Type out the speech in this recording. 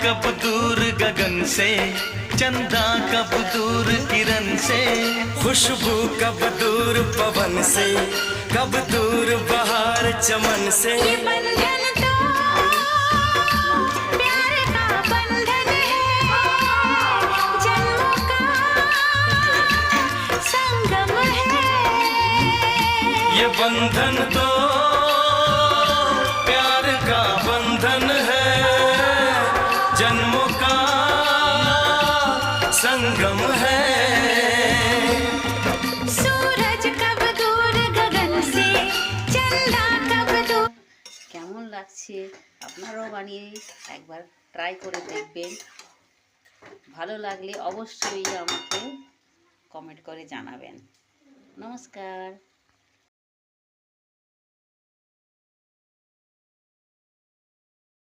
कब दूर गगन से, चंदा कब दूर किरण से, खुशबू कब दूर पवन से, कब दूर बहार चमन से। ये बंधन तो प्यार का बंधन है, जन्मों का संगम है। ये बंधन तो प्यार का बंधन है, जन्मों का संगम है। सूरज कब दूर गगन से, चंदा कब दूर। কেমন লাগছে আপনারাও বানিয়ে একবার ট্রাই করে দেখবেন। ভালো লাগলে অবশ্যই আমাকে কমেন্ট করে জানাবেন। নমস্কার।